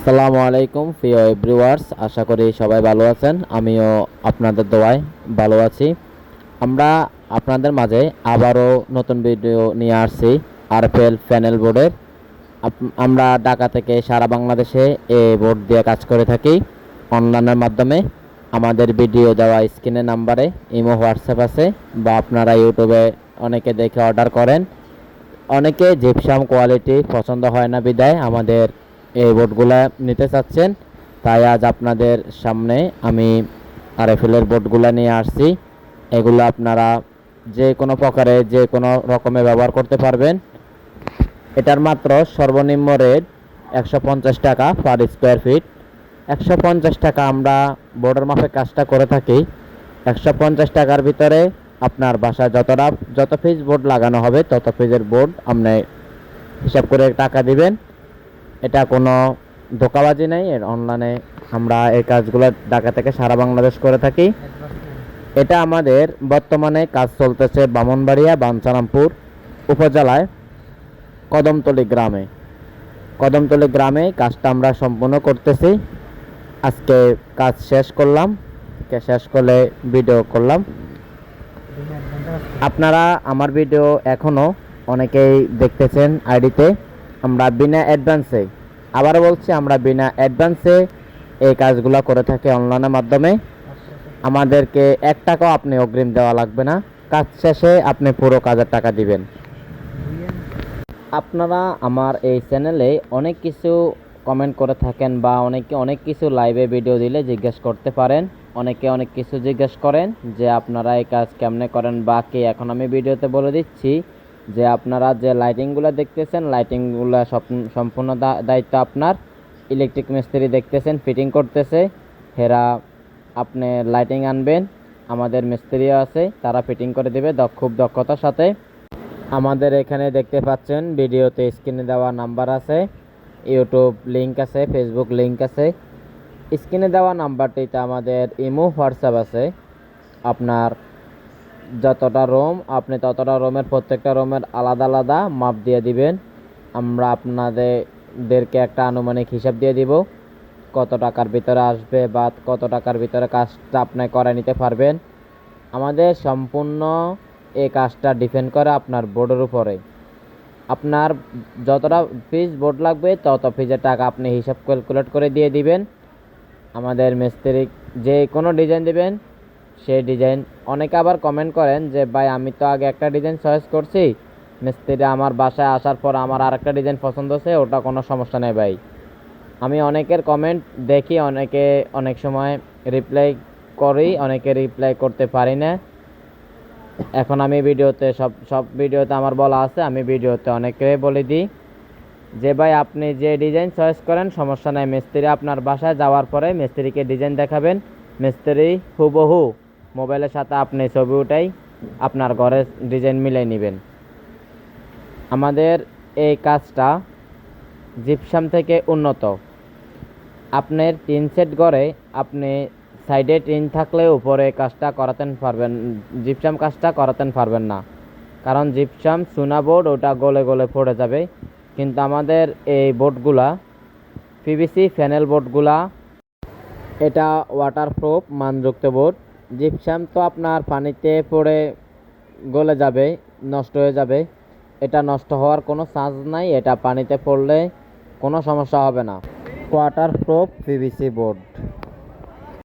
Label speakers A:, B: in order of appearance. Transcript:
A: আসসালামু আলাইকুম প্রিয় এভরিওয়ার্স, আশা করি সবাই ভালো আছেন। আমিও আপনাদের দোয়ায় ভালো আছি। আমরা আপনাদের মাঝে আবারও নতুন ভিডিও নিয়ে আসছি আরপিএল প্যানেল বোর্ডের। আমরা ঢাকা থেকে সারা বাংলাদেশে এই বোর্ড দিয়ে কাজ করে থাকি অনলাইনের মাধ্যমে। আমাদের ভিডিও দেওয়া স্ক্রিনে নাম্বারে ইমো হোয়াটসঅ্যাপ আছে, বা আপনারা ইউটিউবে অনেকে দেখে অর্ডার করেন। অনেকে জিপসাম কোয়ালিটি পছন্দ হয় না বিদায় আমাদের এই বোর্ডগুলা নিতে চাচ্ছেন, তাই আজ আপনাদের সামনে আমি আরএফএলের বোর্ডগুলা নিয়ে আসছি। এগুলো আপনারা যে কোনো প্রকারে যে কোনো রকমে ব্যবহার করতে পারবেন। এটার মাত্র সর্বনিম্ন রেট 150 টাকা পার স্কোয়ার ফিট। 150 টাকা আমরা বোর্ডের মাপে কাজটা করে থাকি। 150 টাকার ভিতরে আপনার বাসায় যত পিস বোর্ড লাগানো হবে তত পিসের বোর্ড আপনি হিসাব করে টাকা দিবেন। এটা কোনো ধোঁকাবাজি নেই। এর অনলাইনে আমরা এই কাজগুলো ঢাকা থেকে সারা বাংলাদেশ করে থাকি। এটা আমাদের বর্তমানে কাজ চলতেছে ব্রাহ্মণবাড়িয়া বাঞ্ছারামপুর উপজেলায় কদমতলী গ্রামে কাজটা আমরা সম্পূর্ণ করতেছি। আজকে কাজ শেষ করলাম, শেষ করে ভিডিও করলাম। আপনারা আমার ভিডিও এখনও অনেকেই দেখতেছেন আইডিতে। আমরা বিনা অ্যাডভান্সে, আবারও বলছি, আমরা বিনা অ্যাডভান্সে এই কাজগুলো করে থাকি অনলাইনের মাধ্যমে। আমাদেরকে 1 টাকাও আপনি অগ্রিম দেওয়া লাগবে না। কাজ শেষে আপনি পুরো কাজের টাকা দিবেন। আপনারা আমার এই চ্যানেলে অনেক কিছু কমেন্ট করে থাকেন, বা অনেকে অনেক কিছু লাইভে ভিডিও দিলে জিজ্ঞেস করতে পারেন। অনেকে অনেক কিছু জিজ্ঞেস করেন যে আপনারা এই কাজ কেমনে করেন বা কি। এখন আমি ভিডিওতে বলে দিচ্ছি যে আপনারা যে লাইটিংগুলো দেখতেছেন, লাইটিংগুলো সম্পূর্ণ দায়িত্ব আপনার। ইলেকট্রিক মিস্ত্রি দেখতেছেন ফিটিং করতেছে, হেরা আপনি লাইটিং আনবেন, আমাদের মিস্ত্রিও আছে, তারা ফিটিং করে দেবে খুব দক্ষতার সাথে। আমাদের এখানে দেখতে পাচ্ছেন ভিডিওতে স্ক্রিনে দেওয়া নাম্বার আছে, ইউটিউব লিঙ্ক আছে, ফেসবুক লিঙ্ক আছে। স্ক্রিনে দেওয়া নাম্বারটিতে আমাদের ইমো হোয়াটসঅ্যাপ আছে। আপনার যতটা রুম আপনি ততটা রুমের প্রত্যেকটা রুমের আলাদা আলাদা মাপ দিয়ে দিবেন। আমরা আপনাদেরকে একটা আনুমানিক হিসাব দিয়ে দিব কত টাকার ভিতরে আসবে বা কত টাকার ভিতরে কাজটা আপনি করে নিতে পারবেন। আমাদের সম্পূর্ণ এই কাজটা ডিপেন্ড করে আপনার বোর্ডের উপরে। আপনার যতটা পিস বোর্ড লাগবে তত পিসের টাকা আপনি হিসাব ক্যালকুলেট করে দিয়ে দিবেন। আমাদের মিস্ত্রি যে কোনো ডিজাইন দিবেন সেই ডিজাইন। অনেকে আবার কমেন্ট করেন যে ভাই আমি তো আগে একটা ডিজাইন চয়েস করছি, মিস্ত্রি আমার বাসায় আসার পর আমার আরেকটা ডিজাইন পছন্দ হচ্ছে, ওটা কোনো সমস্যা নেই ভাই। আমি অনেকের কমেন্ট দেখি, অনেক সময় রিপ্লাই করি, অনেকে রিপ্লাই করতে পারি না। এখন আমি ভিডিওতে সব ভিডিওতে আমার বলা আছে, আমি ভিডিওতে অনেকে বলে দিই যে ভাই আপনি যে ডিজাইন চয়েস করেন সমস্যা নাই, মিস্ত্রি আপনার বাসায় যাওয়ার পরে মিস্ত্রিকে ডিজাইন দেখাবেন, মিস্ত্রি হুবহু মোবাইলের সাথে আপনি ছবি উঠাই আপনার ঘরের ডিজাইন মিলিয়ে নেবেন। আমাদের এই কাজটা জিপসাম থেকে উন্নত। আপনার টিন সেট ঘরে আপনি সাইডে টিন থাকলে উপরে কাজটা করাতেন পারবেন, জিপসাম কাজটা করাতেন পারবেন না, কারণ জিপসাম চুনা বোর্ড ওটা গলে গলে পড়ে যাবে। কিন্তু আমাদের এই বোর্ডগুলা পিভিসি প্যানেল বোর্ডগুলা এটা ওয়াটারপ্রুফ মানযুক্ত বোর্ড। জিপসাম তো আপনার পানিতে পড়ে গলে যাবে, নষ্ট হয়ে যাবে। এটা নষ্ট হওয়ার কোনো চান্স নাই, এটা পানিতে পড়লে কোনো সমস্যা হবে না। Waterproof PVC board.